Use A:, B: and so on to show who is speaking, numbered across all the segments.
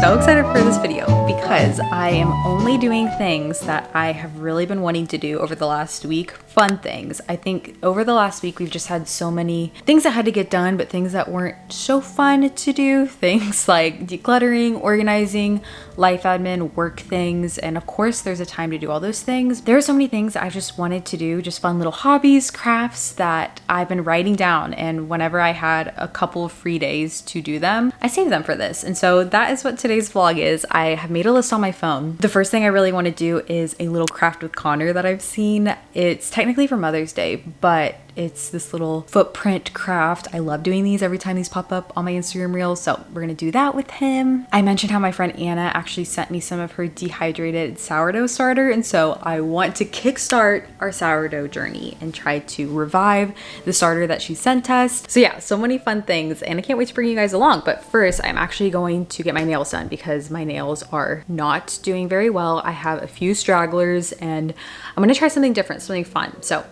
A: so excited for this video because I am only doing things that I have really been wanting to do over the last week. Fun things. I think over the last week we've just had so many things that had to get done, but things that weren't so fun to do. Things like decluttering, organizing, life admin, work things, and of course there's a time to do all those things. There are so many things I just wanted to do, just fun little hobbies, crafts that I've been writing down, and whenever I had a couple of free days to do them, I saved them for this. And so that is what today's vlog is. I have made a list on my phone. The first thing I really want to do is a little craft with Connor that I've seen. It's technically for Mother's Day, but it's this little footprint craft. I love doing these every time these pop up on my Instagram reels, so we're gonna do that with him. I mentioned how my friend Anna actually sent me some of her dehydrated sourdough starter, and so I want to kickstart our sourdough journey and try to revive the starter that she sent us. So yeah, so many fun things, and I can't wait to bring you guys along. But first, I'm actually going to get my nails done because my nails are not doing very well. I have a few stragglers, and I'm gonna try something different, something fun. So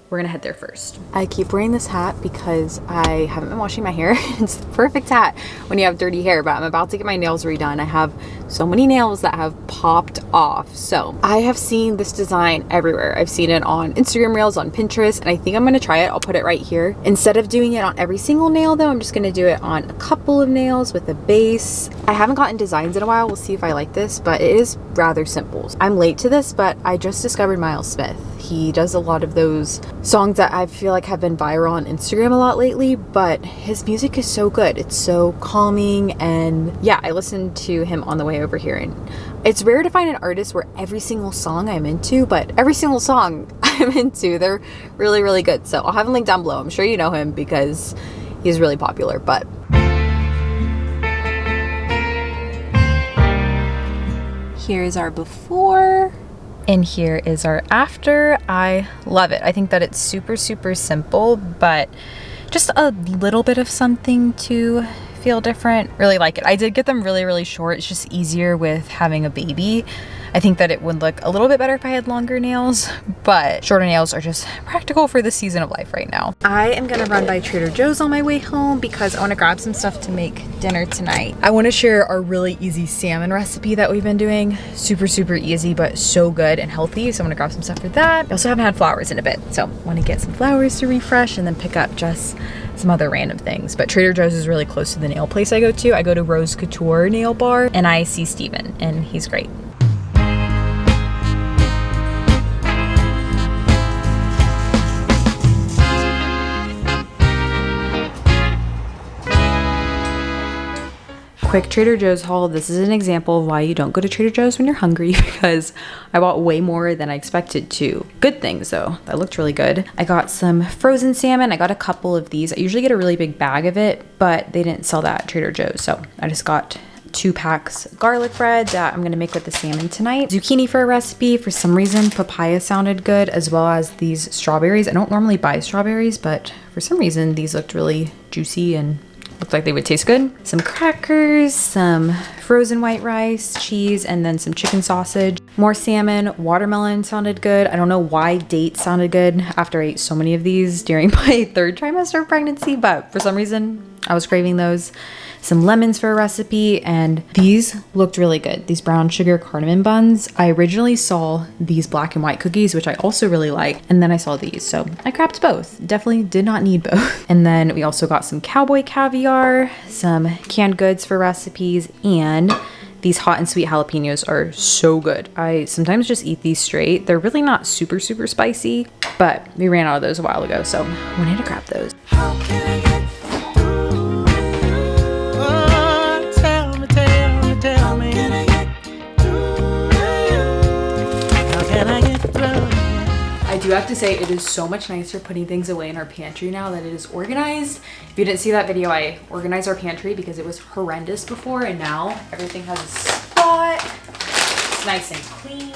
A: we're gonna head there first. I keep wearing this hat because I haven't been washing my hair. It's the perfect hat when you have dirty hair, but I'm about to get my nails redone. I have so many nails that have popped off. So I have seen this design everywhere. I've seen it on Instagram reels, on Pinterest, and I think I'm gonna try it. I'll put it right here. Instead of doing it on every single nail though, I'm just gonna do it on a couple of nails with a base. I haven't gotten designs in a while. We'll see if I like this, but it is rather simple. I'm late to this, but I just discovered Miles Smith. He does a lot of those songs that I feel like have been viral on Instagram a lot lately, but his music is so good. It's so calming, and yeah, I listened to him on the way over here, and it's rare to find an artist where every single song I'm into, but every single song I'm into, they're really, really good. So I'll have him linked down below. I'm sure you know him because he's really popular, but here's our before. And here is our after. I love it. I think that it's super, super simple, but just a little bit of something to feel different. Really like it. I did get them really, really short. It's just easier with having a baby. I think that it would look a little bit better if I had longer nails, but shorter nails are just practical for this season of life right now. I am gonna run by Trader Joe's on my way home because I wanna grab some stuff to make dinner tonight. I wanna share our really easy salmon recipe that we've been doing. Super, super easy, but so good and healthy. So I'm gonna grab some stuff for that. I also haven't had flowers in a bit, so I wanna get some flowers to refresh and then pick up just some other random things. But Trader Joe's is really close to the nail place I go to. I go to Rose Couture Nail Bar, and I see Steven, and he's great. Quick Trader Joe's haul. This is an example of why you don't go to Trader Joe's when you're hungry, because I bought way more than I expected to. Good things though, that looked really good. I got some frozen salmon. I got a couple of these. I usually get a really big bag of it, but they didn't sell that at Trader Joe's, so I just got 2 packs garlic bread that I'm gonna make with the salmon tonight. Zucchini for a recipe. For some reason, papaya sounded good, as well as these strawberries. I don't normally buy strawberries, but for some reason, these looked really juicy and looked like they would taste good. Some crackers, some frozen white rice, cheese, and then some chicken sausage. More salmon. Watermelon sounded good. I don't know why dates sounded good after I ate so many of these during my 3rd trimester of pregnancy, but for some reason I was craving those. Some lemons for a recipe, and these looked really good. These brown sugar cardamom buns. I originally saw these black and white cookies, which I also really like, and then I saw these, so I grabbed both. Definitely did not need both. And then we also got some cowboy caviar, some canned goods for recipes, and these hot and sweet jalapenos are so good. I sometimes just eat these straight. They're really not super, super spicy, but we ran out of those a while ago, so I wanted to grab those. I do have to say it is so much nicer putting things away in our pantry now that it is organized. If you didn't see that video, I organized our pantry because it was horrendous before, and now everything has a spot. It's nice and clean.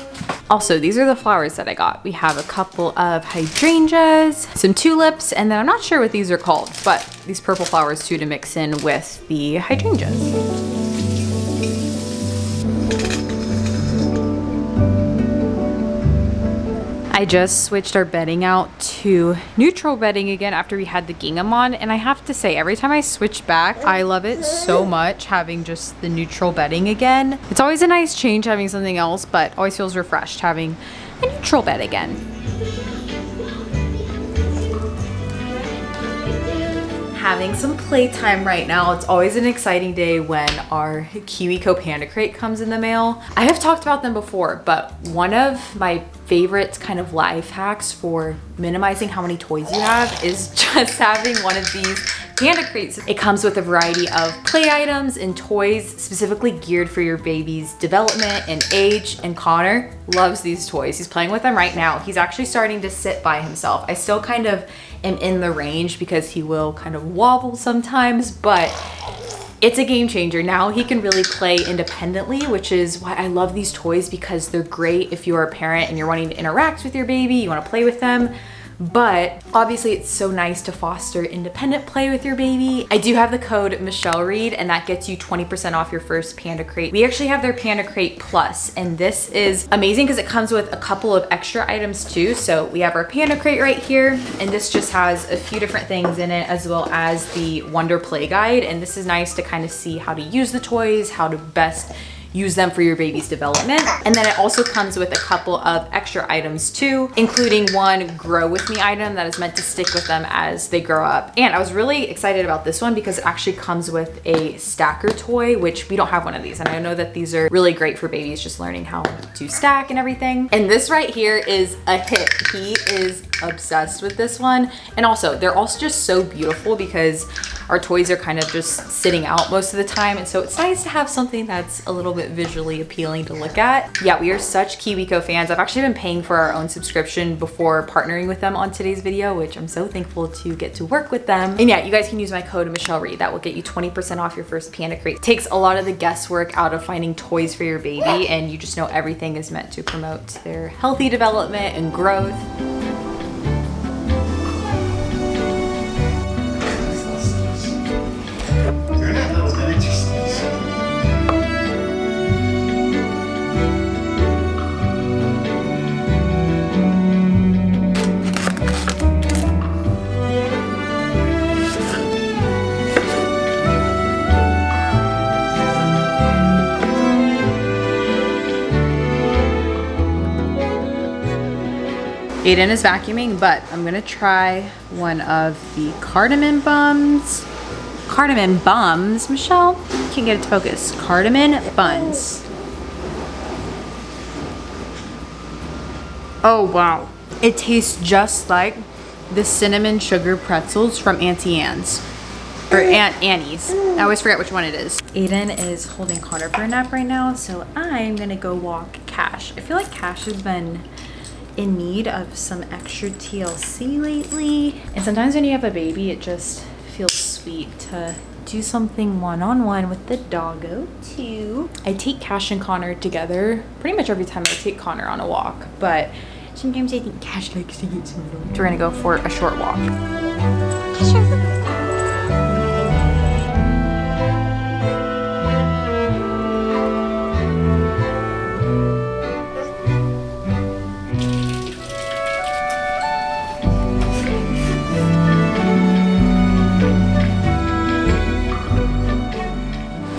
A: Also, these are the flowers that I got. We have a couple of hydrangeas, some tulips, and then I'm not sure what these are called, but these purple flowers too to mix in with the hydrangeas. I just switched our bedding out to neutral bedding again after we had the gingham on, and I have to say, every time I switch back, I love it so much having just the neutral bedding again. It's always a nice change having something else, but always feels refreshed having a neutral bed again. Having some playtime right now. It's always an exciting day when our KiwiCo Panda Crate comes in the mail. I have talked about them before, but one of my favorite kind of life hacks for minimizing how many toys you have is just having one of these Panda Crates. It comes with a variety of play items and toys specifically geared for your baby's development and age, and Connor loves these toys. He's playing with them right now. He's actually starting to sit by himself. I still kind of am in the range because he will kind of wobble sometimes, but it's a game changer. Now he can really play independently, which is why I love these toys, because they're great if you're a parent and you're wanting to interact with your baby, you want to play with them. But obviously it's so nice to foster independent play with your baby. I do have the code Michelle Reed, and that gets you 20% off your first Panda Crate. We actually have their Panda Crate Plus, and this is amazing because it comes with a couple of extra items too. So we have our Panda Crate right here, and this just has a few different things in it, as well as the Wonder Play Guide. And this is nice to kind of see how to use the toys, how to best use them for your baby's development. And then it also comes with a couple of extra items too, including one grow with me item that is meant to stick with them as they grow up. And I was really excited about this one because it actually comes with a stacker toy, which we don't have one of these. And I know that these are really great for babies just learning how to stack and everything. And this right here is a hit. He is obsessed with this one. And also, they're also just so beautiful because our toys are kind of just sitting out most of the time. And so it's nice to have something that's a little bit visually appealing to look at. Yeah, we are such KiwiCo fans. I've actually been paying for our own subscription before partnering with them on today's video, which I'm so thankful to get to work with them. And yeah, you guys can use my code Michelle Reed. That will get you 20% off your first Panda Crate. It takes a lot of the guesswork out of finding toys for your baby, and you just know everything is meant to promote their healthy development and growth. Aiden is vacuuming, but I'm gonna try one of the cardamom buns. Cardamom bums, Michelle? Can't get it to focus. Cardamom buns. Oh wow. It tastes just like the cinnamon sugar pretzels from Auntie Anne's. Or Aunt Annie's. I always forget which one it is. Aiden is holding Connor for a nap right now, so I'm gonna go walk Cash. I feel like Cash has been in need of some extra TLC lately. And sometimes when you have a baby, it just feels sweet to do something one-on-one with the doggo too. I take Cash and Connor together pretty much every time I take Connor on a walk, but sometimes I think Cash likes to get some food. So we're gonna go for a short walk.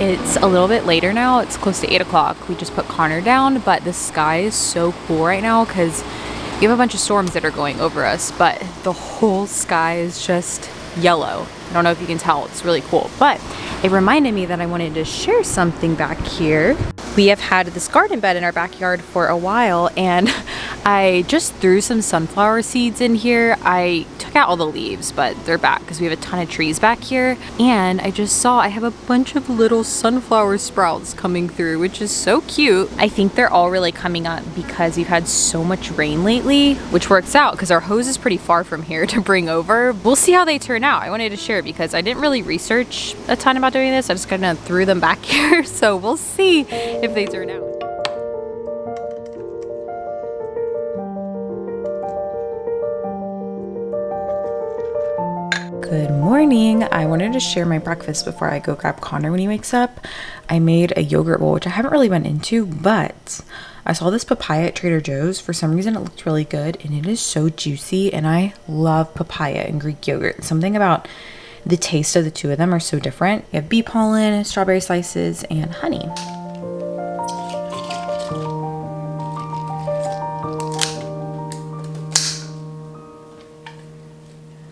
A: It's a little bit later now. It's close to 8 o'clock. We just put Connor down, but the sky is so cool right now because we have a bunch of storms that are going over us, but the whole sky is just yellow. I don't know if you can tell. It's really cool, but it reminded me that I wanted to share something back here. We have had this garden bed in our backyard for a while, and I just threw some sunflower seeds in here. I took out all the leaves, but they're back because we have a ton of trees back here. And I just saw I have a bunch of little sunflower sprouts coming through, which is so cute. I think they're all really coming up because we've had so much rain lately, which works out because our hose is pretty far from here to bring over. We'll see how they turn out. I wanted to share because I didn't really research a ton about doing this. I just kind of threw them back here. So we'll see if they turn out. Good morning. I wanted to share my breakfast before I go grab Connor when he wakes up. I made a yogurt bowl, which I haven't really been into, but I saw this papaya at Trader Joe's. For some reason it looked really good and it is so juicy, and I love papaya and Greek yogurt. Something about the taste of the two of them are so different. You have bee pollen, strawberry slices, and honey.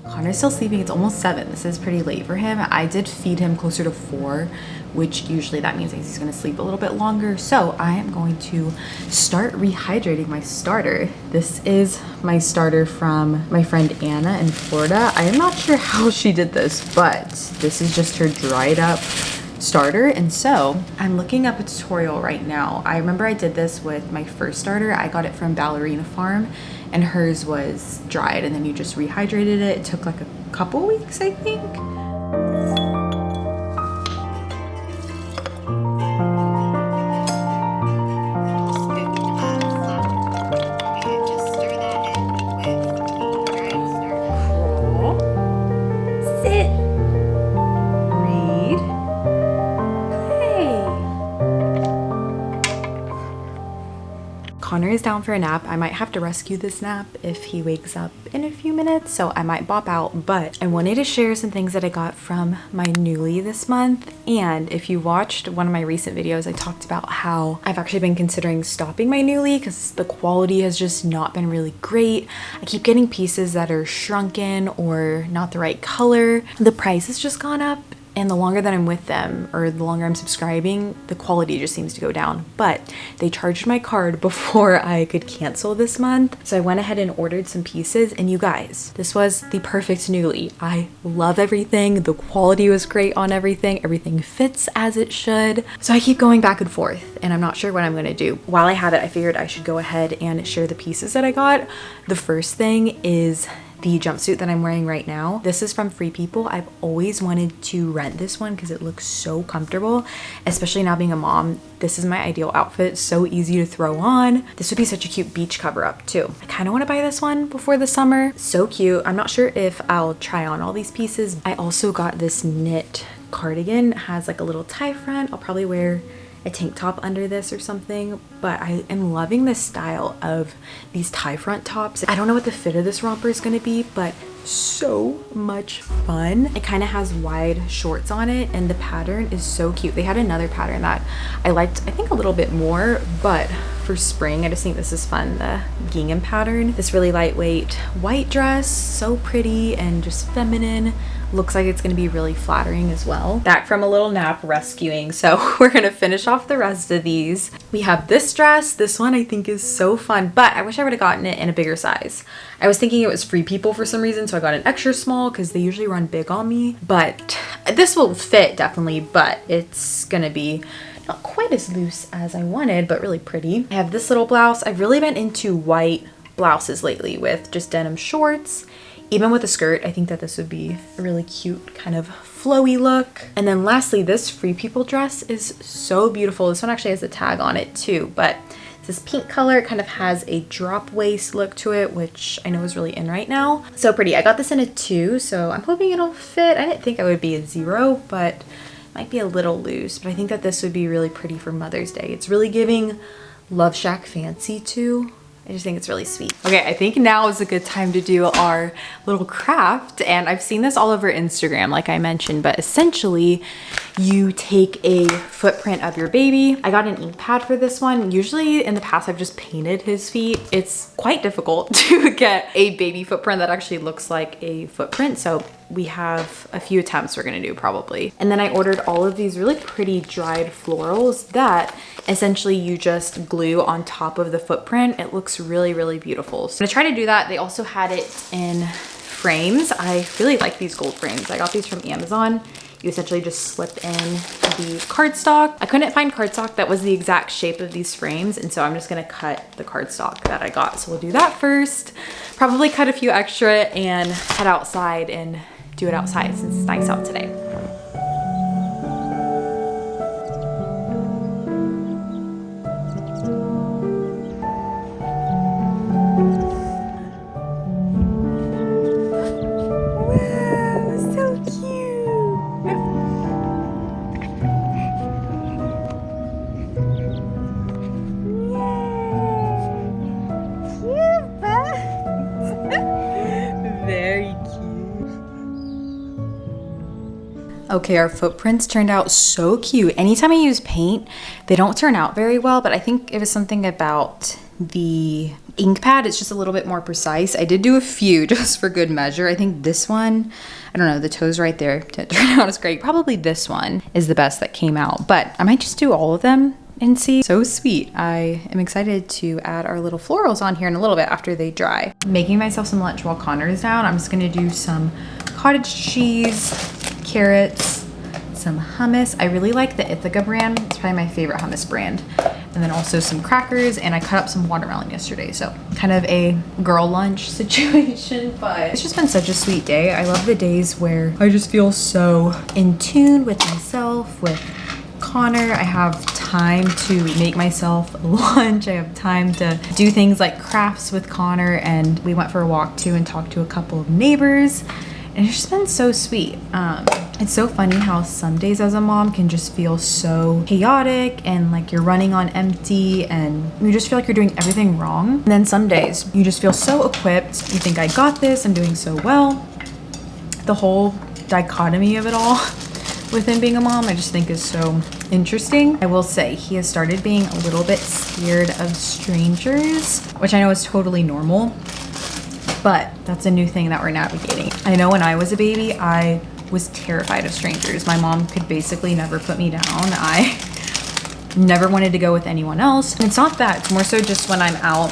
A: Connor's still sleeping. It's almost 7. This is pretty late for him. I did feed him closer to 4, which usually that means he's going to sleep a little bit longer. So I am going to start rehydrating my starter. This is my starter from my friend Anna in Florida. I am not sure how she did this, but this is just her dried up starter. And so I'm looking up a tutorial right now. I remember I did this with my first starter. I got it from Ballerina Farm, and hers was dried, and then you just rehydrated it. It took like a couple weeks, I think. Connor is down for a nap. I might have to rescue this nap if he wakes up in a few minutes, so I might bop out, but I wanted to share some things that I got from my Nuuly this month. And if you watched one of my recent videos, I talked about how I've actually been considering stopping my Nuuly because the quality has just not been really great. I keep getting pieces that are shrunken or not the right color. The price has just gone up, and the longer that I'm with them, or the longer I'm subscribing, the quality just seems to go down. But they charged my card before I could cancel this month. So I went ahead and ordered some pieces, and you guys, this was the perfect Nuuly. I love everything. The quality was great on everything. Everything fits as it should. So I keep going back and forth, and I'm not sure what I'm gonna do. While I have it, I figured I should go ahead and share the pieces that I got. The first thing is the jumpsuit that I'm wearing right now. This is from Free People. I've always wanted to rent this one because it looks so comfortable, especially now being a mom. This is my ideal outfit, so easy to throw on. This would be such a cute beach cover up too. I kind of want to buy this one before the summer. So cute. I'm not sure if I'll try on all these pieces. I also got this knit cardigan. It has like a little tie front. I'll probably wear a tank top under this or something, but I am loving the style of these tie front tops. I don't know what the fit of this romper is going to be, but so much fun. It kind of has wide shorts on it, and the pattern is so cute. They had another pattern that I liked, I think, a little bit more, but for spring I just think this is fun. The gingham pattern, this really lightweight white dress, so pretty and just feminine. Looks like it's going to be really flattering as well. Back from a little nap rescuing, so we're going to finish off the rest of these. We have this dress. This one I think is so fun, but I wish I would have gotten it in a bigger size. I was thinking it was Free People for some reason, so I got an extra small because they usually run big on me, but this will fit definitely, but it's going to be not quite as loose as I wanted, but really pretty. I have this little blouse. I've really been into white blouses lately with just denim shorts. Even with a skirt, I think that this would be a really cute kind of flowy look. And then lastly, this Free People dress is so beautiful. This one actually has a tag on it too, but it's this pink color. It kind of has a drop waist look to it, which I know is really in right now. So pretty. I got this in a 2, so I'm hoping it'll fit. I didn't think I would be a 0, but it might be a little loose, but I think that this would be really pretty for Mother's Day. It's really giving Love Shack fancy too. I just think it's really sweet. Okay, I think now is a good time to do our little craft. And I've seen this all over Instagram, like I mentioned, but essentially you take a footprint of your baby. I got an ink pad for this one. Usually in the past, I've just painted his feet. It's quite difficult to get a baby footprint that actually looks like a footprint. So we have a few attempts we're gonna do probably. And then I ordered all of these really pretty dried florals that essentially you just glue on top of the footprint. It looks really, really beautiful. So I'm gonna try to do that. They also had it in frames. I really like these gold frames. I got these from Amazon. You essentially just slip in the cardstock. I couldn't find cardstock that was the exact shape of these frames, and so I'm just gonna cut the cardstock that I got. So we'll do that first. Probably cut a few extra and head outside and do it outside since it's nice out today. Okay, our footprints turned out so cute. Anytime I use paint, they don't turn out very well, but I think it was something about the ink pad. It's just a little bit more precise. I did do a few just for good measure. I think this one, I don't know, the toes right there turned out as great. Probably this one is the best that came out, but I might just do all of them and see. So sweet. I am excited to add our little florals on here in a little bit after they dry. Making myself some lunch while Connor is down. I'm just gonna do some cottage cheese, carrots, some hummus. I really like the Ithaca brand. It's probably my favorite hummus brand. And then also some crackers, and I cut up some watermelon yesterday. So kind of a girl lunch situation, but it's just been such a sweet day. I love the days where I just feel so in tune with myself, with Connor. I have time to make myself lunch. I have time to do things like crafts with Connor, and we went for a walk too and talked to a couple of neighbors. And it's just been so sweet. It's so funny how some days as a mom can just feel so chaotic and like you're running on empty and you just feel like you're doing everything wrong. And then some days you just feel so equipped. You think, I got this, I'm doing so well. The whole dichotomy of it all within being a mom, I just think is so interesting. I will say he has started being a little bit scared of strangers, which I know is totally normal. But that's a new thing that we're navigating. I know when I was a baby, I was terrified of strangers. My mom could basically never put me down. I never wanted to go with anyone else. And it's not that, it's more so just when I'm out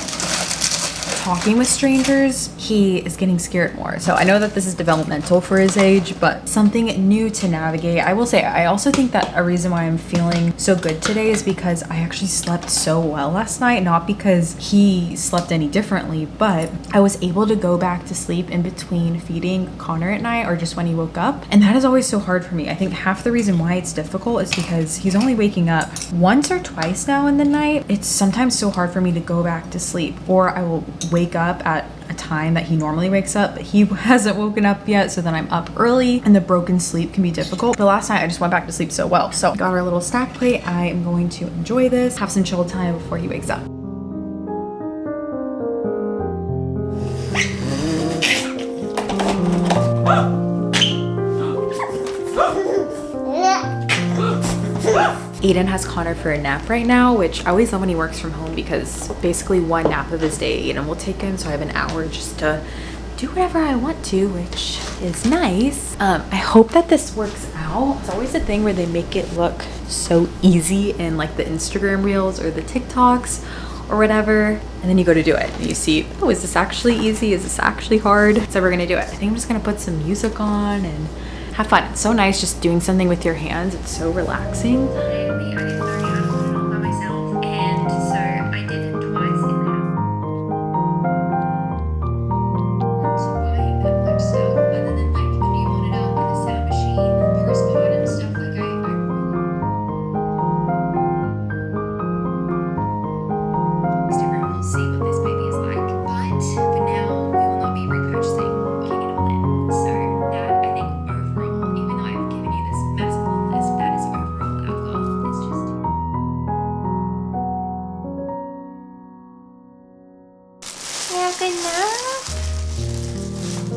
A: talking with strangers, he is getting scared more. So I know that this is developmental for his age, but something new to navigate. I will say, I also think that a reason why I'm feeling so good today is because I actually slept so well last night, not because he slept any differently, but I was able to go back to sleep in between feeding Connor at night or just when he woke up. And that is always so hard for me. I think half the reason why it's difficult is because he's only waking up once or twice now in the night. It's sometimes so hard for me to go back to sleep, or I will wake up at a time that he normally wakes up, but he hasn't woken up yet, so then I'm up early and the broken sleep can be difficult. But last night I just went back to sleep so well. So got our little snack plate. I am going to enjoy this, have some chill time before he wakes up. Aiden has Connor for a nap right now, which I always love when he works from home because basically one nap of his day Aiden will take him, so I have an hour just to do whatever I want to, which is nice. I hope that this works out. It's always a thing where they make it look so easy in like the Instagram reels or the TikToks or whatever, and then you go to do it and you see, oh, is this actually easy? Is this actually hard? So we're gonna do it. I think I'm just gonna put some music on and have fun. It's so nice just doing something with your hands. It's so relaxing.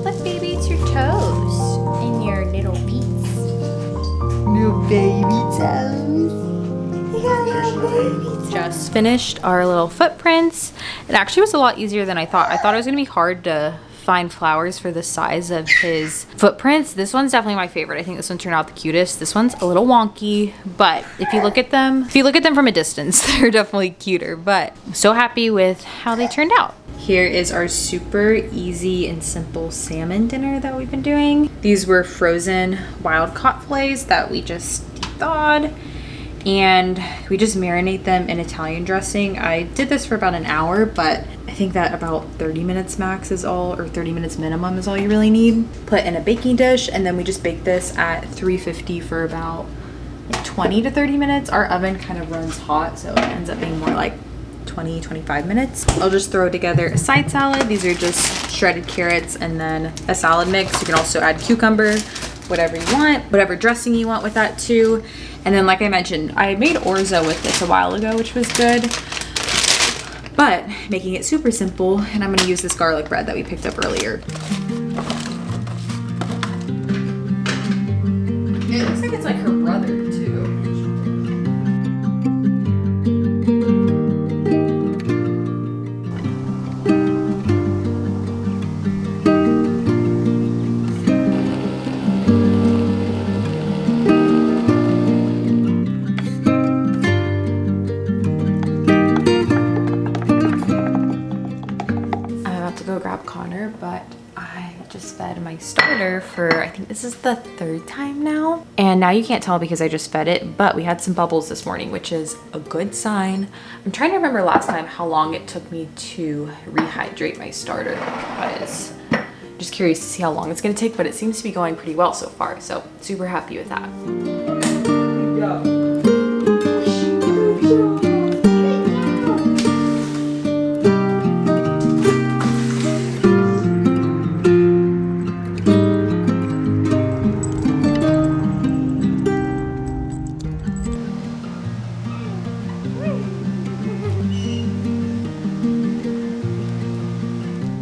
A: Look, baby, it's your toes and your little feet. Little baby toes. You got little baby toes. Just finished our little footprints. It actually was a lot easier than I thought. I thought it was gonna be hard to find flowers for the size of his footprints. This one's definitely my favorite. I think this one turned out the cutest. This one's a little wonky, but if you look at them from a distance, they're definitely cuter. But I'm so happy with how they turned out. Here is our super easy and simple salmon dinner that we've been doing. These were frozen wild caught fillets that we just thawed, and we just marinate them in Italian dressing. I did this for about an hour, but I think that about 30 minutes max is all, or 30 minutes minimum is all you really need. Put in a baking dish, and then we just bake this at 350 for about 20 to 30 minutes. Our oven kind of runs hot, so it ends up being more like 20-25 minutes. I'll just throw together a side salad. These are just shredded carrots and then a salad mix. You can also add cucumber, whatever you want, whatever dressing you want with that too. And then, like I mentioned, I made orzo with this a while ago, which was good, but making it super simple. And I'm gonna use this garlic bread that we picked up earlier. It looks like go grab Connor, but I just fed my starter for, I think this is the 3rd time now. And now you can't tell because I just fed it, but we had some bubbles this morning, which is a good sign. I'm trying to remember last time how long it took me to rehydrate my starter, because I'm just curious to see how long it's gonna take, but it seems to be going pretty well so far. So super happy with that. Yeah.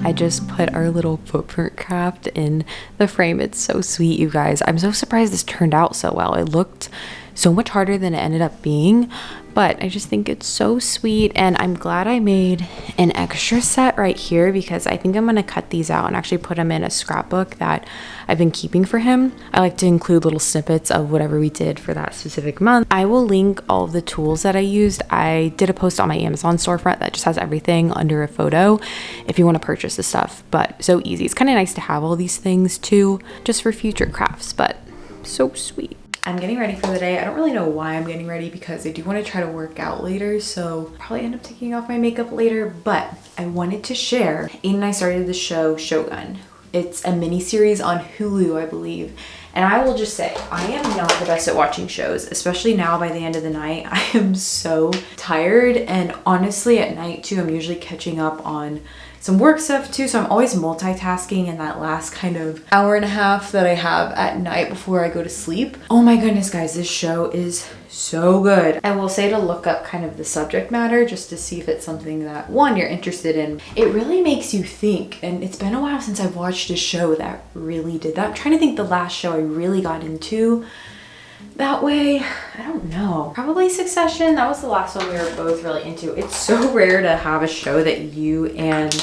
A: I just put our little footprint craft in the frame. It's so sweet, you guys. I'm so surprised this turned out so well. It looked so much harder than it ended up being, but I just think it's so sweet, and I'm glad I made an extra set right here because I think I'm gonna cut these out and actually put them in a scrapbook that I've been keeping for him. I like to include little snippets of whatever we did for that specific month. I will link all of the tools that I used. I did a post on my Amazon storefront that just has everything under a photo if you want to purchase the stuff, but so easy. It's kind of nice to have all these things too, just for future crafts, but so sweet. I'm getting ready for the day. I don't really know why I'm getting ready because I do want to try to work out later, so probably end up taking off my makeup later, but I wanted to share. Aiden and I started the show Shogun. It's a mini series on Hulu, I believe. And I will just say, I am not the best at watching shows, especially now by the end of the night. I am so tired, and honestly at night too, I'm usually catching up on some work stuff too, so I'm always multitasking in that last kind of hour and a half that I have at night before I go to sleep. Oh my goodness, guys, this show is so good. I will say to look up kind of the subject matter just to see if it's something that, one, you're interested in. It really makes you think, and it's been a while since I've watched a show that really did that. I'm trying to think the last show I really got into that way. I don't know. Probably Succession. That was the last one we were both really into. It's so rare to have a show that you and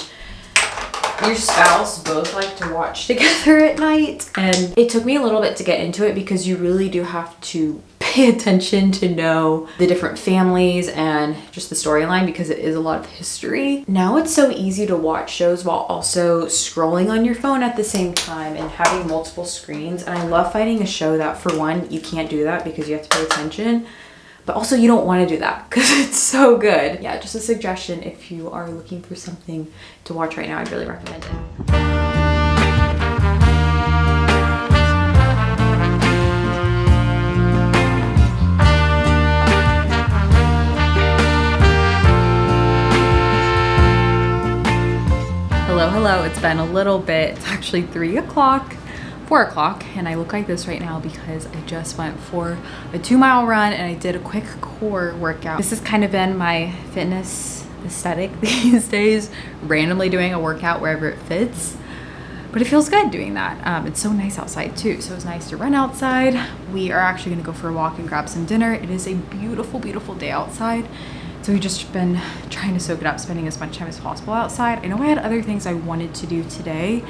A: your spouse both like to watch together at night. And it took me a little bit to get into it because you really do have to pay attention to know the different families and just the storyline because it is a lot of history. Now it's so easy to watch shows while also scrolling on your phone at the same time and having multiple screens. And I love finding a show that, for one, you can't do that because you have to pay attention, but also you don't want to do that because it's so good. Yeah, just a suggestion if you are looking for something to watch right now, I'd really recommend it. Hello, it's been a little bit. It's actually 3 o'clock, 4 o'clock, and I look like this right now because I just went for a 2-mile run and I did a quick core workout. This has kind of been my fitness aesthetic these days, randomly doing a workout wherever it fits. But it feels good doing that. It's so nice outside too, so it's nice to run outside. We are actually gonna go for a walk and grab some dinner. It is a beautiful, beautiful day outside. So we've just been trying to soak it up, spending as much time as possible outside. I know I had other things I wanted to do today,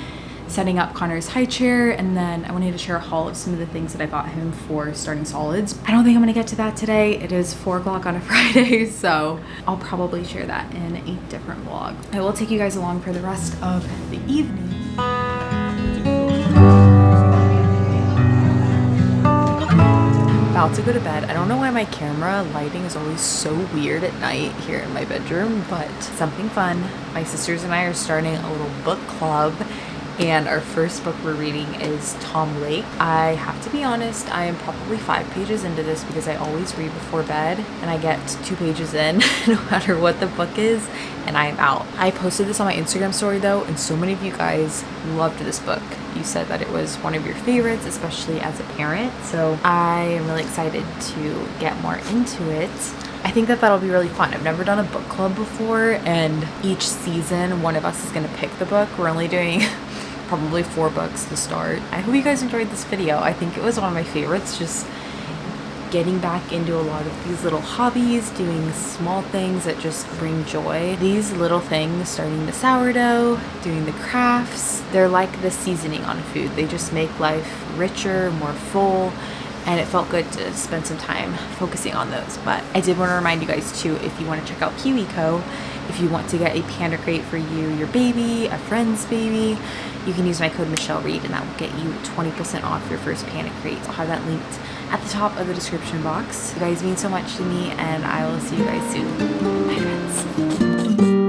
A: setting up Connor's high chair, and then I wanted to share a haul of some of the things that I bought him for starting solids. I don't think I'm gonna get to that today. It is 4 o'clock on a Friday, so I'll probably share that in a different vlog. I will take you guys along for the rest of the evening. About to go to bed. I don't know why my camera lighting is always so weird at night here in my bedroom, but something fun. My sisters and I are starting a little book club, and our first book we're reading is Tom Lake. I have to be honest, I am probably 5 pages into this because I always read before bed and I get 2 pages in no matter what the book is and I am out. I posted this on my Instagram story though, and so many of you guys loved this book. You said that it was one of your favorites, especially as a parent. So I am really excited to get more into it. I think that that'll be really fun. I've never done a book club before, and each season one of us is gonna pick the book. We're only doing probably 4 books to start. I hope you guys enjoyed this video. I think it was one of my favorites, just getting back into a lot of these little hobbies, doing small things that just bring joy. These little things, starting the sourdough, doing the crafts, they're like the seasoning on food. They just make life richer, more full, and it felt good to spend some time focusing on those. But I did want to remind you guys too, if you want to check out KiwiCo, if you want to get a panda crate for you, your baby, a friend's baby, you can use my code Michelle Reed, and that will get you 20% off your first panda crate. I'll have that linked at the top of the description box. You guys mean so much to me, and I will see you guys soon. Bye, friends.